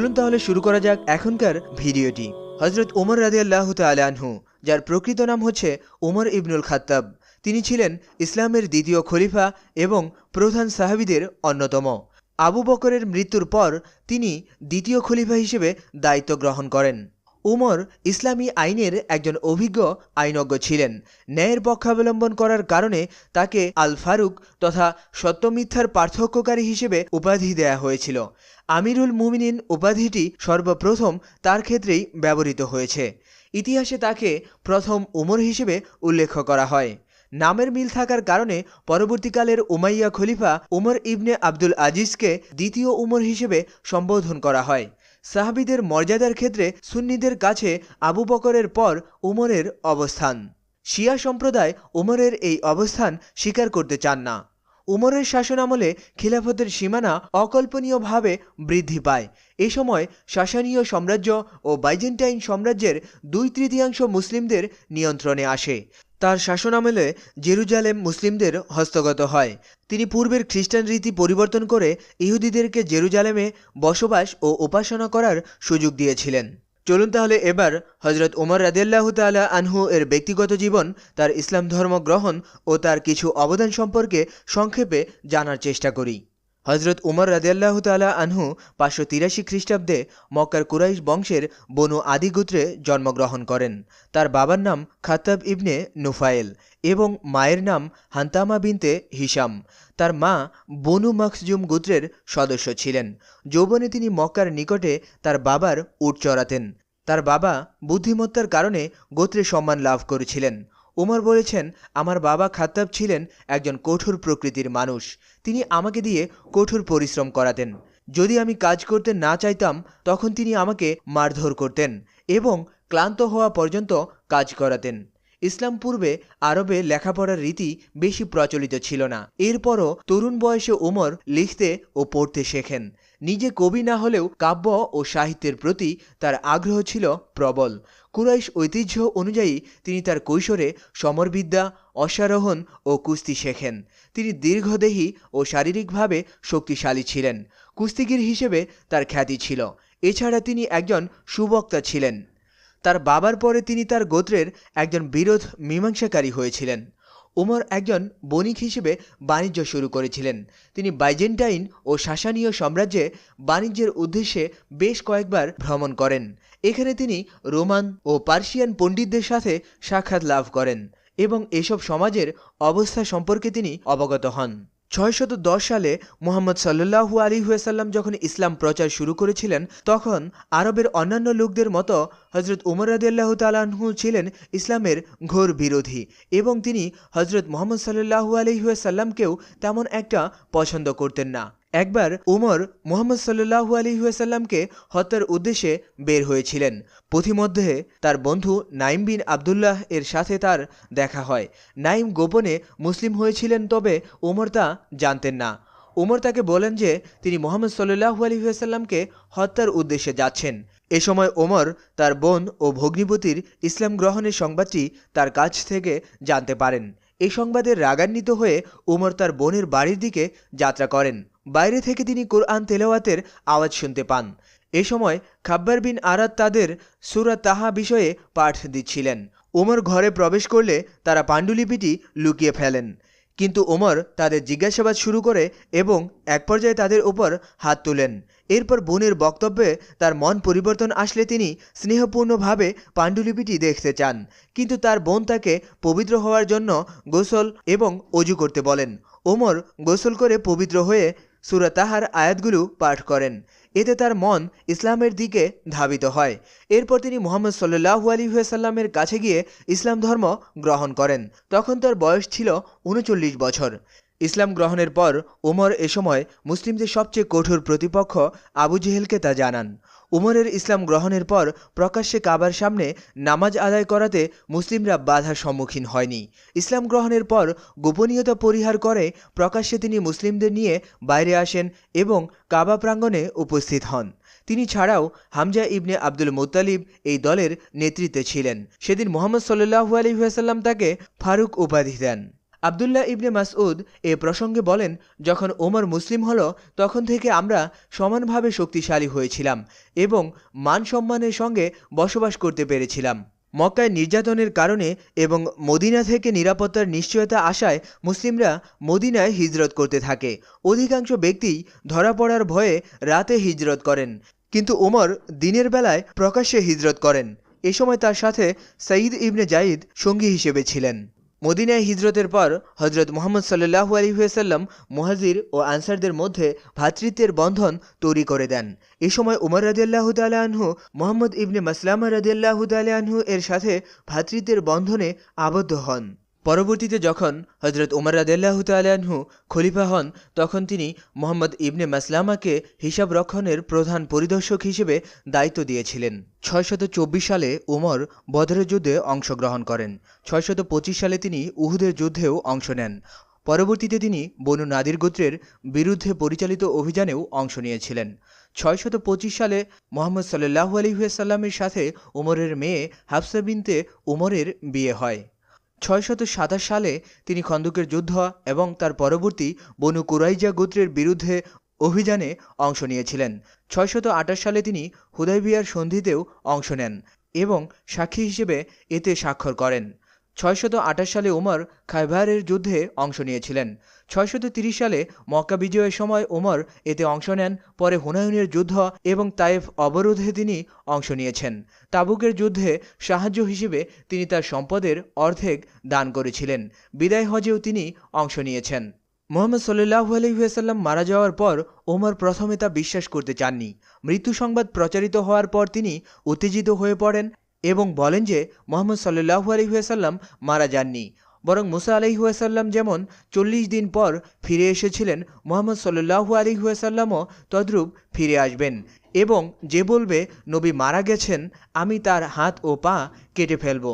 চলুন তাহলে শুরু করা যাক এখনকার ভিডিওটি। হযরত ওমর রাদিয়াল্লাহু তাআলা আনহু, যার প্রকৃত নাম হচ্ছে ওমর ইবনুল খাত্তাব, তিনি ছিলেন ইসলামের দ্বিতীয় খলিফা এবং প্রধান সাহাবীদের অন্যতম। আবু বকরের মৃত্যুর পর তিনি দ্বিতীয় খলিফা হিসেবে দায়িত্ব গ্রহণ করেন। উমর ইসলামী আইনের একজন অভিজ্ঞ আইনজ্ঞ ছিলেন। ন্যায়ের পক্ষাবলম্বন করার কারণে তাকে আল ফারুক তথা সত্য মিথ্যার পার্থক্যকারী হিসেবে উপাধি দেয়া হয়েছিল। আমিরুল মুমিনিন উপাধিটি সর্বপ্রথম তার ক্ষেত্রেই ব্যবহৃত হয়েছে। ইতিহাসে তাকে প্রথম উমর হিসেবে উল্লেখ করা হয়। নামের মিল থাকার কারণে পরবর্তীকালের উমাইয়া খলিফা উমর ইবনে আব্দুল আজিজকে দ্বিতীয় উমর হিসেবে সম্বোধন করা হয়। সাহাবীদের মর্যাদার ক্ষেত্রে সুন্নিদের কাছে আবু বকরের পর উমরের অবস্থান। শিয়া সম্প্রদায় উমরের এই অবস্থান স্বীকার করতে চান না। উমরের শাসনামলে খিলাফতের সীমানা অকল্পনীয়ভাবে বৃদ্ধি পায়। এ সময় সাসানীয় সাম্রাজ্য ও বাইজেন্টাইন সাম্রাজ্যের 2/3 মুসলিমদের নিয়ন্ত্রণে আসে। তার শাসনামলে জেরুজালেম মুসলিমদের হস্তগত হয়। তিনি পূর্বের খ্রিস্টান রীতি পরিবর্তন করে ইহুদিদেরকে জেরুজালেমে বসবাস ও উপাসনা করার সুযোগ দিয়েছিলেন। চলুন তাহলে এবার হযরত ওমর রাদিয়াল্লাহু তাআলা আনহু এর ব্যক্তিগত জীবন, তার ইসলাম ধর্ম গ্রহণ ও তার কিছু অবদান সম্পর্কে সংক্ষেপে জানার চেষ্টা করি। হযরত উমর রাদিয়াল্লাহু তাআলা আনহু 583 খ্রিস্টাব্দে মক্কার কুরাইশ বংশের বনু আদি গোত্রে জন্মগ্রহণ করেন। তার বাবার নাম খাত্তাব ইবনে নুফায়েল এবং মায়ের নাম হান্তামা বিনতে হিশাম। তার মা বনু মখজুম গোত্রের সদস্য ছিলেন। যৌবনে তিনি মক্কার নিকটে তার বাবার উট চড়াতেন। তার বাবা বুদ্ধিমত্তার কারণে গোত্রে সম্মান লাভ করেছিলেন। উমর বলেছেন, আমার বাবা খাত্তাব ছিলেন একজন কঠোর প্রকৃতির মানুষ। তিনি আমাকে দিয়ে কঠোর পরিশ্রম করাতেন। যদি আমি কাজ করতে না চাইতাম তখন তিনি আমাকে মারধর করতেন এবং ক্লান্ত হওয়া পর্যন্ত কাজ করাতেন। ইসলাম পূর্বে আরবে লেখাপড়ার রীতি বেশি প্রচলিত ছিল না। এরপরও তরুণ বয়সে উমর লিখতে ও পড়তে শেখেন। নিজে কবি না হলেও কাব্য ও সাহিত্যের প্রতি তার আগ্রহ ছিল প্রবল। কুরাইশ ঐতিহ্য অনুযায়ী তিনি তার কৈশোরে সমরবিদ্যা, অশ্বারোহণ ও কুস্তি শেখেন। তিনি দীর্ঘদেহী ও শারীরিকভাবে শক্তিশালী ছিলেন। কুস্তিগীর হিসেবে তার খ্যাতি ছিল। এছাড়া তিনি একজন সুবক্তা ছিলেন। তার বাবার পরে তিনি তার গোত্রের একজন বিরোধ মীমাংসাকারী হয়েছিলেন। উমর একজন বণিক হিসেবে বাণিজ্য শুরু করেছিলেন। তিনি বাইজেন্টাইন ও সাসানীয় সাম্রাজ্যে বাণিজ্যের উদ্দেশ্যে বেশ কয়েকবার ভ্রমণ করেন। এখানে তিনি রোমান ও পার্সিয়ান পণ্ডিতদের সাথে সাক্ষাৎ লাভ করেন এবং এসব সমাজের অবস্থা সম্পর্কে তিনি অবগত হন। 610 সালে মুহাম্মদ সাল্লাল্লাহু আলাইহি ওয়াসাল্লাম যখন ইসলাম প্রচার শুরু করেছিলেন, তখন আরবের অন্যান্য লোকদের মতো হযরত উমর রাদিয়াল্লাহু তাআলা আনহু ছিলেন ইসলামের ঘোর বিরোধী এবং তিনি হযরত মুহাম্মদ সাল্লাল্লাহু আলাইহি ওয়াসাল্লামকেও তেমন একটা পছন্দ করতেন না। একবার উমর মুহাম্মদ সাল্লাল্লাহু আলাইহি ওয়াসাল্লামকে হত্যার উদ্দেশ্যে বের হয়েছিলেন। পথিমধ্যে তার বন্ধু নাইম বিন আবদুল্লাহ এর সাথে তার দেখা হয়। নাইম গোপনে মুসলিম হয়েছিলেন, তবে উমর তা জানতেন না। উমর তাকে বলেন যে তিনি মুহাম্মদ সাল্লাল্লাহু আলাইহি ওয়াসাল্লামকে হত্যার উদ্দেশ্যে যাচ্ছেন। এ সময় ওমর তার বোন ও ভগ্নিপতির ইসলাম গ্রহণের সংবাদটি তার কাছ থেকে জানতে পারেন। এই সংবাদে রাগান্বিত হয়ে উমর তার বোনের বাড়ির দিকে যাত্রা করেন। বাইরে থেকে তিনি কোরআন তেলাওয়াতের আওয়াজ শুনতে পান। এ সময় খাব্বার বিন আরাদ তাদের সূরা তাহা বিষয়ে পাঠ দিচ্ছিলেন। উমর ঘরে প্রবেশ করলে তারা পাণ্ডুলিপিটি লুকিয়ে ফেলেন, কিন্তু উমর তাদের জিজ্ঞাসাবাদ শুরু করে এবং এক পর্যায়ে তাদের উপর হাত তোলেন। এরপর বোনের বক্তব্যে তার মন পরিবর্তন আসলে তিনি স্নেহপূর্ণভাবে পাণ্ডুলিপিটি দেখতে চান, কিন্তু তার বোন তাকে পবিত্র হওয়ার জন্য গোসল এবং অজু করতে বলেন। ওমর গোসল করে পবিত্র হয়ে সূরা তাহার আয়াতগুলো পাঠ করেন। এতে তার মন ইসলামের দিকে ধাবিত হয়। এরপর তিনি মুহাম্মদ সাল্লাল্লাহু আলাইহি ওয়াসাল্লামের কাছে গিয়ে ইসলাম ধর্ম গ্রহণ করেন। তখন তার বয়স ছিল 39 বছর। ইসলাম গ্রহণের পর উমর এ সময় মুসলিমদের সবচেয়ে কঠোর প্রতিপক্ষ আবু জেহেলকে তা জানান। উমরের ইসলাম গ্রহণের পর প্রকাশ্যে কাবার সামনে নামাজ আদায় করাতে মুসলিমরা বাধার সম্মুখীন হয়নি। ইসলাম গ্রহণের পর গোপনীয়তা পরিহার করে প্রকাশ্যে তিনি মুসলিমদের নিয়ে বাইরে আসেন এবং কাবা প্রাঙ্গণে উপস্থিত হন। তিনি ছাড়াও হামজা ইবনে আব্দুল মুত্তালিব এই দলের নেতৃত্বে ছিলেন। সেদিন মুহাম্মদ সাল্লাল্লাহু আলাইহি ওয়াসাল্লাম তাকে ফারুক উপাধি দেন। আবদুল্লাহ ইবনে মাসউদ এ প্রসঙ্গে বলেন, যখন ওমর মুসলিম হলো তখন থেকে আমরা সমানভাবে শক্তিশালী হয়েছিলাম এবং মান সম্মানের সঙ্গে বসবাস করতে পেরেছিলাম। মক্কায় নির্যাতনের কারণে এবং মদিনা থেকে নিরাপত্তার নিশ্চয়তা আশায় মুসলিমরা মদিনায় হিজরত করতে থাকে। অধিকাংশ ব্যক্তিই ধরা পড়ার ভয়ে রাতে হিজরত করেন, কিন্তু ওমর দিনের বেলায় প্রকাশ্যে হিজরত করেন। এ সময় তার সাথে সাঈদ ইবনে জাইদ সঙ্গী হিসেবে ছিলেন। মদিনায় হিজরতের পর হজরত মুহাম্মদ সাল্লাল্লাহু আলাইহি ওয়াসাল্লাম মুহাজির ও আনসারদের মধ্যে ভ্রাতৃত্বের বন্ধন তৈরি করে দেন। এ সময় উমর রাদিয়াল্লাহু তাআলা আনহু মুহাম্মদ ইবনে মাসলামা রাদিয়াল্লাহু তাআলা আনহু এর সাথে ভ্রাতৃত্বের বন্ধনে আবদ্ধ হন। পরবর্তীতে যখন হজরত উমর রাদিয়াল্লাহু তাআলা আনহু খলিফা হন তখন তিনি মুহাম্মদ ইবনে মাসলামাকে হিসাব রক্ষণের প্রধান পরিদর্শক হিসেবে দায়িত্ব দিয়েছিলেন। 624 সালে উমর বদরের যুদ্ধে অংশগ্রহণ করেন। 625 সালে তিনি উহুদের যুদ্ধেও অংশ নেন। পরবর্তীতে তিনি বনু নাদির গোত্রের বিরুদ্ধে পরিচালিত অভিযানেও অংশ নিয়েছিলেন। 625 সালে মুহাম্মদ সাল্লাল্লাহু আলাইহি ওয়াসাল্লামের সাথে উমরের মেয়ে হাফসা বিনতে উমরের বিয়ে হয়। 627 সালে তিনি খন্দকের যুদ্ধ এবং তার পরবর্তী বনু কুরাইজা গোত্রের বিরুদ্ধে অভিযানে অংশ নিয়েছিলেন। 628 সালে তিনি হুদাইবিয়ার সন্ধিতেও অংশ নেন এবং সাক্ষী হিসেবে এতে স্বাক্ষর করেন। 628 সালে উমর খায়বারের যুদ্ধে অংশ নিয়েছিলেন। 630 সালে মক্কা বিজয়ের সময় উমর এতে অংশ নেন। পরে হুনায়নের যুদ্ধ এবং তায়েফ অবরোধে তিনি অংশ নিয়েছেন। তাবুকের যুদ্ধে সাহায্য হিসেবে তিনি তার সম্পদের অর্ধেক দান করেছিলেন। বিদায় হজেও তিনি অংশ নিয়েছেন। মুহাম্মদ সাল্লাল্লাহু আলাইহি ওয়াসাল্লাম মারা যাওয়ার পর ওমর প্রথমে তা বিশ্বাস করতে চাননি। মৃত্যু সংবাদ প্রচারিত হওয়ার পর তিনি উত্তেজিত হয়ে পড়েন এবং বলেন যে মুহাম্মদ সাল্লাল্লাহু আলাইহি ওয়াসাল্লাম মারা যাননি, বরং মুসা আলাইহি ওয়াসাল্লাম যেমন 40 দিন পর ফিরে এসেছিলেন, মুহাম্মদ সাল্লাল্লাহু আলাইহি ওয়াসাল্লামও তদ্রূপ ফিরে আসবেন এবং যে বলবে নবী মারা গেছেন আমি তার হাত ও পা কেটে ফেলব।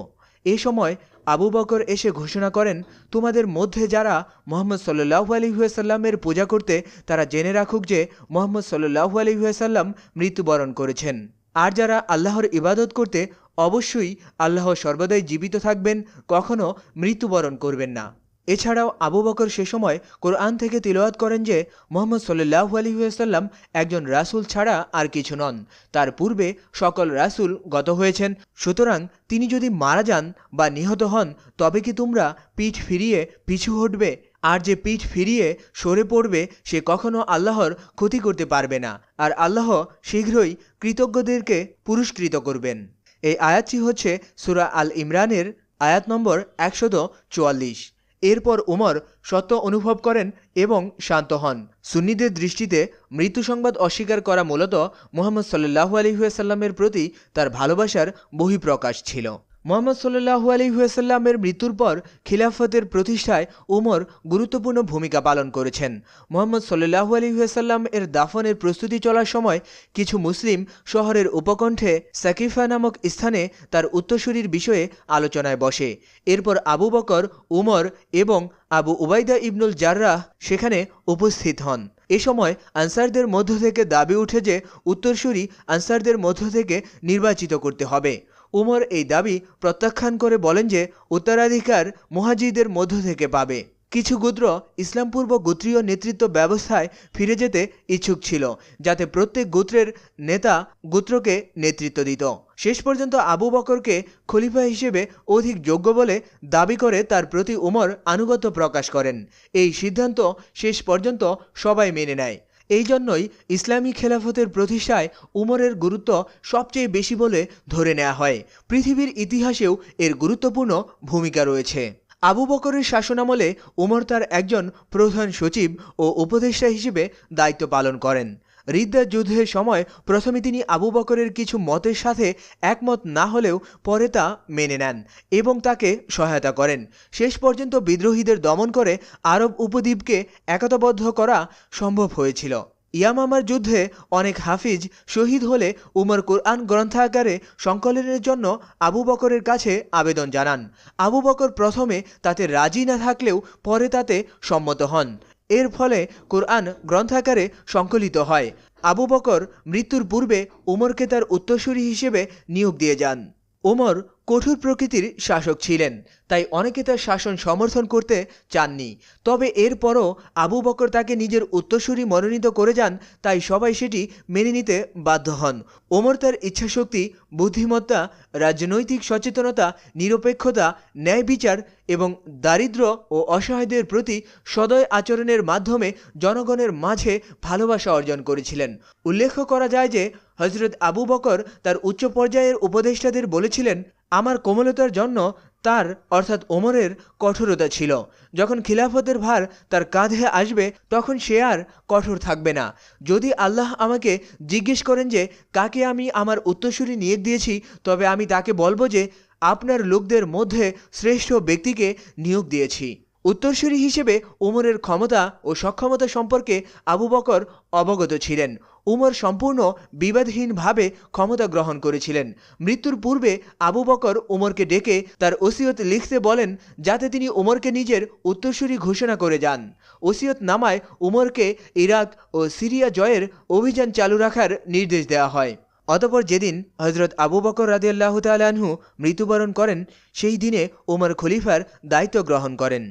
এ সময় আবু বকর এসে ঘোষণা করেন, তোমাদের মধ্যে যারা মুহাম্মদ সাল্লাল্লাহু আলাইহি ওয়াসাল্লামের পূজা করতে তারা জেনে রাখুক যে মুহাম্মদ সাল্লাল্লাহু আলাইহি ওয়াসাল্লাম মৃত্যুবরণ করেছেন। আর যারা আল্লাহর ইবাদত করতে অবশ্যই আল্লাহ সর্বদাই জীবিত থাকবেন, কখনো মৃত্যুবরণ করবেন না। এছাড়াও আবু বকর সে সময় কোরআন থেকে তিলাওয়াত করেন যে মুহাম্মদ সাল্লাল্লাহু আলাইহি ওয়াসাল্লাম একজন রাসূল ছাড়া আর কিছু নন, তার পূর্বে সকল রাসূল গত হয়েছেন, সুতরাং তিনি যদি মারা যান বা নিহত হন তবে কি তোমরা পিঠ ফিরিয়ে পিছু হটবে? আর যে পিঠ ফিরিয়ে সরে পড়বে সে কখনো আল্লাহর ক্ষতি করতে পারবে না, আর আল্লাহ শীঘ্রই কৃতজ্ঞদেরকে পুরস্কৃত করবেন। এই আয়াতটি হচ্ছে সূরা আল ইমরানের আয়াত নম্বর 144। এরপর উমর সত্য অনুভব করেন এবং শান্ত হন। সুন্নিদের দৃষ্টিতে মৃত্যু সংবাদ অস্বীকার করা মূলত মুহাম্মদ সাল্লাল্লাহু আলাইহি ওয়াসাল্লামের প্রতি তার ভালোবাসার বহিঃপ্রকাশ ছিল। মুহাম্মদ সাল্লাল্লাহু আলাইহি ওয়াসাল্লামের মৃত্যুর পর খিলাফতের প্রতিষ্ঠায় উমর গুরুত্বপূর্ণ ভূমিকা পালন করেছেন। মুহাম্মদ সাল্লাল্লাহু আলাইহি ওয়াসাল্লাম এর দাফনের প্রস্তুতি চলার সময় কিছু মুসলিম শহরের উপকণ্ঠে সাকিফা নামক স্থানে তার উত্তরসূরির বিষয়ে আলোচনায় বসে। এরপর আবু বকর, উমর এবং আবু উবাইদা ইবনুল জাররাহ সেখানে উপস্থিত হন। এ সময় আনসারদের মধ্য থেকে দাবি উঠে যে উত্তরসূরি আনসারদের মধ্য থেকে নির্বাচিত করতে হবে। উমর এই দাবি প্রত্যাখ্যান করে বলেন যে উত্তরাধিকার মুহাজিরদের মধ্য থেকে পাবে। কিছু গোত্র ইসলামপূর্ব গোত্রীয় নেতৃত্ব ব্যবস্থায় ফিরে যেতে ইচ্ছুক ছিল, যাতে প্রত্যেক গোত্রের নেতা গোত্রকে নেতৃত্ব দিত। শেষ পর্যন্ত আবু বকরকে খলিফা হিসেবে অধিক যোগ্য বলে দাবি করে তার প্রতি উমর আনুগত্য প্রকাশ করেন। এই সিদ্ধান্ত শেষ পর্যন্ত সবাই মেনে নেয়। এই জন্যই ইসলামী খেলাফতের প্রতিষ্ঠায় উমরের গুরুত্ব সবচেয়ে বেশি বলে ধরে নেওয়া হয়। পৃথিবীর ইতিহাসেও এর গুরুত্বপূর্ণ ভূমিকা রয়েছে। আবু বকরের শাসনামলে উমর তার একজন প্রধান সচিব ও উপদেষ্টা হিসেবে দায়িত্ব পালন করেন। রিদ্দার যুদ্ধের সময় প্রথমে তিনি আবু বকরের কিছু মতের সাথে একমত না হলেও পরে তা মেনে নেন এবং তাকে সহায়তা করেন। শেষ পর্যন্ত বিদ্রোহীদের দমন করে আরব উপদ্বীপকে একতাবদ্ধ করা সম্ভব হয়েছিল। ইয়ামামার যুদ্ধে অনেক হাফিজ শহীদ হলে উমর কোরআন গ্রন্থাগারে সংকলনের জন্য আবু বকরের কাছে আবেদন জানান। আবু বকর প্রথমে তাতে রাজি না থাকলেও পরে তাতে সম্মত হন। এর ফলে কোরআন গ্রন্থাগারে সংকলিত হয়। আবু বকর মৃত্যুর পূর্বে উমরকে তার উত্তরসূরি হিসেবে নিয়োগ দিয়ে যান। উমর কঠোর প্রকৃতির শাসক ছিলেন, তাই অনেকে তার শাসন সমর্থন করতে চাননি। তবে এরপরও আবু বকর তাকে নিজের উত্তরসূরি মনোনীত করে যান, তাই সবাই সেটি মেনে নিতে বাধ্য হন। ওমর তার ইচ্ছাশক্তি, বুদ্ধিমত্তা, রাজনৈতিক সচেতনতা, নিরপেক্ষতা, ন্যায় বিচার এবং দারিদ্র ও অসহায়দের প্রতি সদয় আচরণের মাধ্যমে জনগণের মাঝে ভালোবাসা অর্জন করেছিলেন। উল্লেখ করা যায় যে হযরত আবু বকর তার উচ্চ পর্যায়ের উপদেষ্টাদের বলেছিলেন, আমার কোমলতার জন্য তার অর্থাৎ ওমরের কঠোরতা ছিল। যখন খিলাফতের ভার তার কাঁধে আসবে তখন সে আর কঠোর থাকবে না। যদি আল্লাহ আমাকে জিজ্ঞেস করেন যে কাকে আমি আমার উত্তরসূরি নিয়োগ দিয়েছি, তবে আমি তাকে বলবো যে আপনার লোকদের মধ্যে শ্রেষ্ঠ ব্যক্তিকে নিয়োগ দিয়েছি। উত্তরসূরি হিসেবে উমরের ক্ষমতা ও সক্ষমতা সম্পর্কে আবু বকর অবগত ছিলেন। উমর সম্পূর্ণ বিবাদহীনভাবে ক্ষমতা গ্রহণ করেছিলেন। মৃত্যুর পূর্বে আবু বকর উমরকে ডেকে তার ওসিয়ত লিখতে বলেন, যাতে তিনি উমরকে নিজের উত্তরসূরি ঘোষণা করে যান। ওসিয়ত নামায় উমরকে ইরাক ও সিরিয়া জয়ের অভিযান চালু রাখার নির্দেশ দেওয়া হয়। অতঃপর যেদিন হযরত আবু বকর রাদিয়াল্লাহু তাআলা আনহু মৃত্যুবরণ করেন, সেই দিনে উমর খলিফার দায়িত্ব গ্রহণ করেন।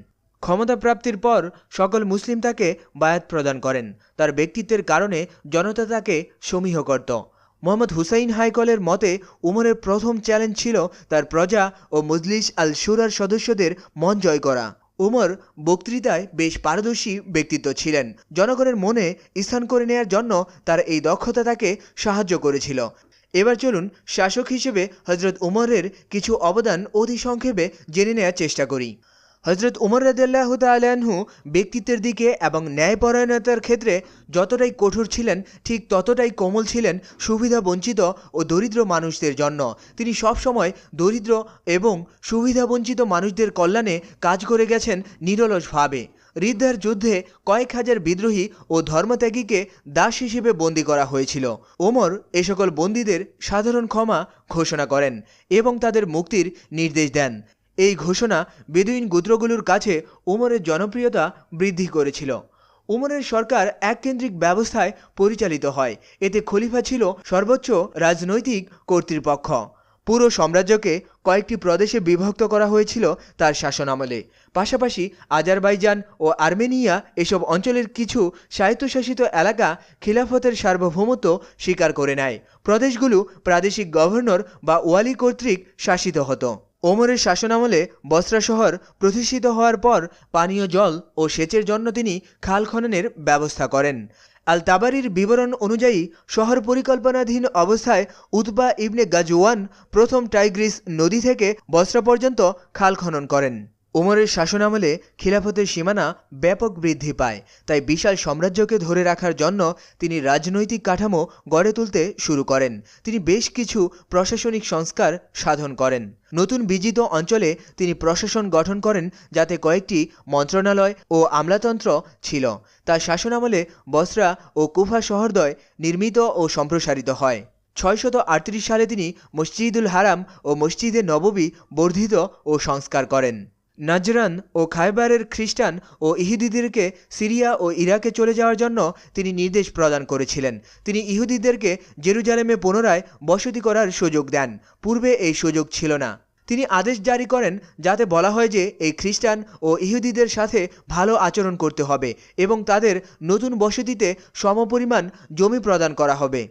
ক্ষমতা প্রাপ্তির পর সকল মুসলিম তাকে বায়াত প্রদান করেন। তার ব্যক্তিত্বের কারণে জনতা তাকে সমীহ করত। মোহাম্মদ হুসাইন হাইকলের মতে উমরের প্রথম চ্যালেঞ্জ ছিল তার প্রজা ও মজলিস আল শুরার সদস্যদের মন জয় করা। উমর বক্তৃতায় বেশ পারদর্শী ব্যক্তিত্ব ছিলেন। জনগণের মনে স্থান করে নেয়ার জন্য তার এই দক্ষতা তাকে সাহায্য করেছিল। এবার চলুন শাসক হিসেবে হযরত উমরের কিছু অবদান অতি সংক্ষেপে জেনে নেওয়ার চেষ্টা করি। হযরত উমর রাদিয়াল্লাহু তাআলা আনহু ব্যক্তিত্বের দিকে এবং ন্যায়পরায়ণতার ক্ষেত্রে যতটাই কঠোর ছিলেন, ঠিক ততটাই কোমল ছিলেন সুবিধাবঞ্চিত ও দরিদ্র মানুষদের জন্য। তিনি সবসময় দরিদ্র এবং সুবিধাবঞ্চিত মানুষদের কল্যাণে কাজ করে গেছেন নিরলসভাবে। রিদ্দার যুদ্ধে কয়েক হাজার বিদ্রোহী ও ধর্মত্যাগীকে দাস হিসেবে বন্দী করা হয়েছিল। ওমর এ সকল বন্দীদের সাধারণ ক্ষমা ঘোষণা করেন এবং তাদের মুক্তির নির্দেশ দেন। এই ঘোষণা বেদুইন গোত্রগুলোর কাছে উমরের জনপ্রিয়তা বৃদ্ধি করেছিল। উমরের সরকার এককেন্দ্রিক ব্যবস্থায় পরিচালিত হয়। এতে খলিফা ছিল সর্বোচ্চ রাজনৈতিক কর্তৃপক্ষ। পুরো সাম্রাজ্যকে কয়েকটি প্রদেশে বিভক্ত করা হয়েছিল তার শাসনামলে। পাশাপাশি আজারবাইজান ও আর্মেনিয়া এসব অঞ্চলের কিছু স্বায়ত্তশাসিত এলাকা খিলাফতের সার্বভৌমত্ব স্বীকার করে নেয়। প্রদেশগুলো প্রাদেশিক গভর্নর বা ওয়ালি কর্তৃক শাসিত হতো। ওমরের শাসনামলে বসরা শহর প্রতিষ্ঠিত হওয়ার পর পানীয় জল ও সেচের জন্য তিনি খাল খননের ব্যবস্থা করেন। আল তাবারির বিবরণ অনুযায়ী শহর পরিকল্পনাধীন অবস্থায় উতবা ইবনে গাজওয়ান প্রথম টাইগ্রিস নদী থেকে বসরা পর্যন্ত খাল খনন করেন। উমরের শাসনামলে খিলাফতের সীমানা ব্যাপক বৃদ্ধি পায়। তাই বিশাল সাম্রাজ্যকে ধরে রাখার জন্য তিনি রাজনৈতিক কাঠামো গড়ে তুলতে শুরু করেন। তিনি বেশ কিছু প্রশাসনিক সংস্কার সাধন করেন। নতুন বিজিত অঞ্চলে তিনি প্রশাসন গঠন করেন, যাতে কয়েকটি মন্ত্রণালয় ও আমলাতন্ত্র ছিল। তার শাসনামলে বসরা ও কুফা শহরদ্বয় নির্মিত ও সম্প্রসারিত হয়। 638 সালে তিনি মসজিদুল হারাম ও মসজিদে নববী বর্ধিত ও সংস্কার করেন। নাজরান ও খায়বারের খ্রিস্টান ও ইহুদিদেরকে সিরিয়া ও ইরাকে চলে যাওয়ার জন্য তিনি নির্দেশ প্রদান করেছিলেন। তিনি ইহুদিদেরকে জেরুজালেমে পুনরায় বসতি করার সুযোগ দেন। পূর্বে এই সুযোগ ছিল না। তিনি আদেশ জারি করেন যাতে বলা হয় যে এই খ্রিস্টান ও ইহুদিদের সাথে ভালো আচরণ করতে হবে এবং তাদের নতুন বসতিতে সমপরিমাণ জমি প্রদান করা হবে।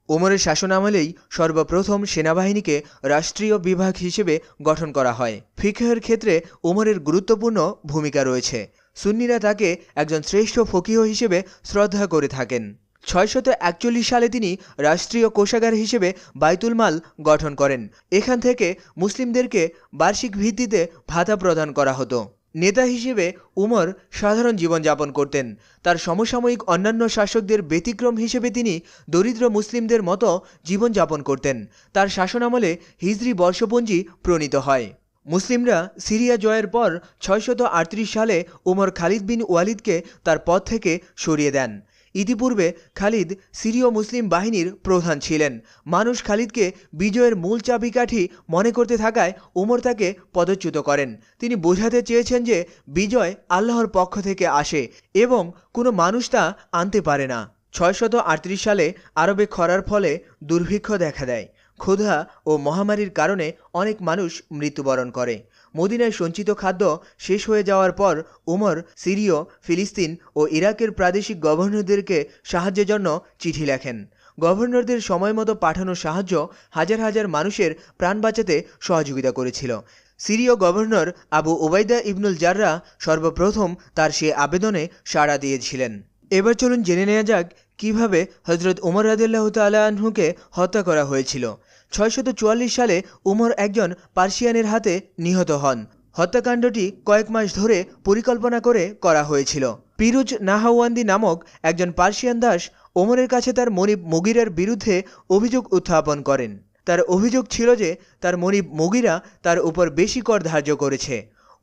উমরের শাসনামলেই সর্বপ্রথম সেনাবাহিনীকে রাষ্ট্রীয় বিভাগ হিসেবে গঠন করা হয়। ফিকহের ক্ষেত্রে উমরের গুরুত্বপূর্ণ ভূমিকা রয়েছে। সুন্নিরা তাকে একজন শ্রেষ্ঠ ফকিহ হিসেবে শ্রদ্ধা করে থাকেন। 641 সালে তিনি রাষ্ট্রীয় কোষাগার হিসেবে বাইতুল মাল গঠন করেন। এখান থেকে মুসলিমদেরকে বার্ষিক ভিত্তিতে ভাতা প্রদান করা হতো। নেতা হিসেবে উমর সাধারণ জীবনযাপন করতেন। তার সমসাময়িক অন্যান্য শাসকদের ব্যতিক্রম হিসেবে তিনি দরিদ্র মুসলিমদের মতো জীবনযাপন করতেন। তার শাসনামলে হিজরি বর্ষপঞ্জি প্রণীত হয়। মুসলিমরা সিরিয়া জয়ের পর 638 সালে উমর খালিদ বিন ওয়ালিদকে তার পদ থেকে সরিয়ে দেন। ইতিপূর্বে খালিদ সিরীয় মুসলিম বাহিনীর প্রধান ছিলেন। মানুষ খালিদকে বিজয়ের মূল চাবিকাঠি মনে করতে থাকায় উমর তাকে পদচ্যুত করেন। তিনি বোঝাতে চেয়েছেন যে বিজয় আল্লাহর পক্ষ থেকে আসে এবং কোনো মানুষ তা আনতে পারে না। 638 সালে আরবে খরার ফলে দুর্ভিক্ষ দেখা দেয়। ক্ষুধা ও মহামারীর কারণে অনেক মানুষ মৃত্যুবরণ করে। মদিনায় সঞ্চিত খাদ্য শেষ হয়ে যাওয়ার পর উমর সিরিয়, ফিলিস্তিন ও ইরাকের প্রাদেশিক গভর্নরদেরকে সাহায্যের জন্য চিঠি লেখেন। গভর্নরদের সময়মতো পাঠানো সাহায্য হাজার হাজার মানুষের প্রাণ বাঁচাতে সহযোগিতা করেছিল। সিরীয় গভর্নর আবু উবাইদা ইবনুল জাররাহ সর্বপ্রথম তার সে আবেদনে সাড়া দিয়েছিলেন। এবার চলুন জেনে নেওয়া যাক কিভাবে হযরত উমর রাদিয়াল্লাহু তাআলা আনহুকে হত্যা করা হয়েছিল। 644 সালে উমর একজন পার্সিয়ানের হাতে নিহত হন। হত্যাকাণ্ডটি কয়েক মাস ধরে পরিকল্পনা করে করা হয়েছিল। পিরুজ নাহাওয়ান্দি নামক একজন পার্সিয়ান দাস ওমরের কাছে তার মনিব মুগিরার বিরুদ্ধে অভিযোগ উত্থাপন করেন। তার অভিযোগ ছিল যে তার মনিব মুগিরা তার উপর বেশি কর ধার্য করেছে।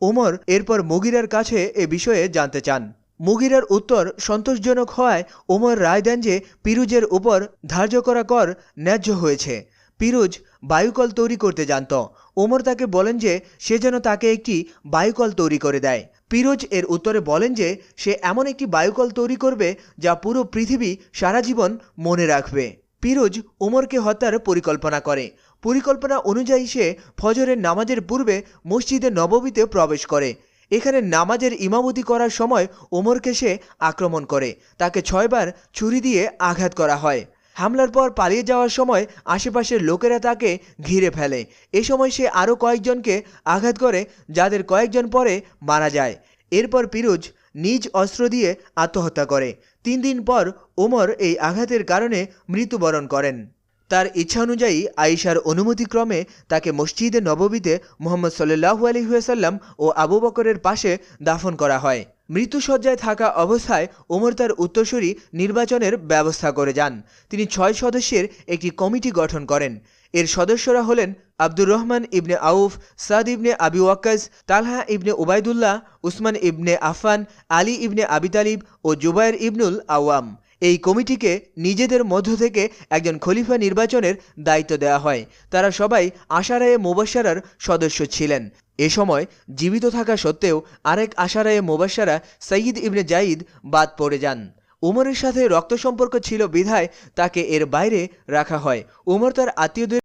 ওমর এরপর মুগিরার কাছে এ বিষয়ে জানতে চান। মুগিরার উত্তর সন্তোষজনক হওয়ায় ওমর রায় দেন যে পিরুজের উপর ধার্য করা কর ন্যায্য হয়েছে। পিরুজ বায়ুকল তৈরি করতে জানত। ওমর তাকে বলেন যে সে যেন তাকে একটি বায়ুকল তৈরি করে দেয়। পিরুজ এর উত্তরে বলেন যে সে এমন একটি বায়ুকল তৈরি করবে যা পুরো পৃথিবী সারা জীবন মনে রাখবে। পিরুজ ওমরকে হত্যার পরিকল্পনা করে। পরিকল্পনা অনুযায়ী সে ফজরের নামাজের পূর্বে মসজিদে নববীতে প্রবেশ করে। এখানে নামাজের ইমামতি করার সময় ওমরকে সে আক্রমণ করে। তাকে 6 বার ছুরি দিয়ে আঘাত করা হয়। হামলার পর পালিয়ে যাওয়ার সময় আশেপাশের লোকেরা তাকে ঘিরে ফেলে। এ সময় সে আরও কয়েকজনকে আঘাত করে, যাদের কয়েকজন পরে মারা যায়। এরপর পিরুজ নিজ অস্ত্র দিয়ে আত্মহত্যা করে। 3 দিন পর ওমর এই আঘাতের কারণে মৃত্যুবরণ করেন। তার ইচ্ছা অনুযায়ী আয়েশার অনুমতিক্রমে তাকে মসজিদে নববীতে মুহাম্মদ সাল্লাল্লাহু আলাইহি ওয়াসাল্লাম ও আবু বকরের পাশে দাফন করা হয়। মৃত্যুশয্যায় থাকা অবস্থায় ওমর তার উত্তরসূরি নির্বাচনের ব্যবস্থা করে যান। তিনি 6 সদস্যের একটি কমিটি গঠন করেন। এর সদস্যরা হলেন আব্দুর রহমান ইবনে আউফ, সাদ ইবনে আবি ওয়াক্কাস, তালহা ইবনে উবাইদুল্লাহ, উসমান ইবনে আফফান, আলী ইবনে আবি তালিব ও জুবায়ের ইবনুল আওয়াম। এই কমিটিকে নিজেদের মধ্য থেকে একজন খলিফা নির্বাচনের দায়িত্ব দেওয়া হয়। তারা সবাই আশারায়ে মুবাশশারার সদস্য ছিলেন। এ সময় জীবিত থাকা সত্ত্বেও আরেক আশারায়ে মুবাশশারা সঈদ ইবনে জাইদ বাদ পড়ে যান। উমরের সাথে রক্ত সম্পর্ক ছিল বিধায় তাকে এর বাইরে রাখা হয়। উমর তার আত্মীয়দের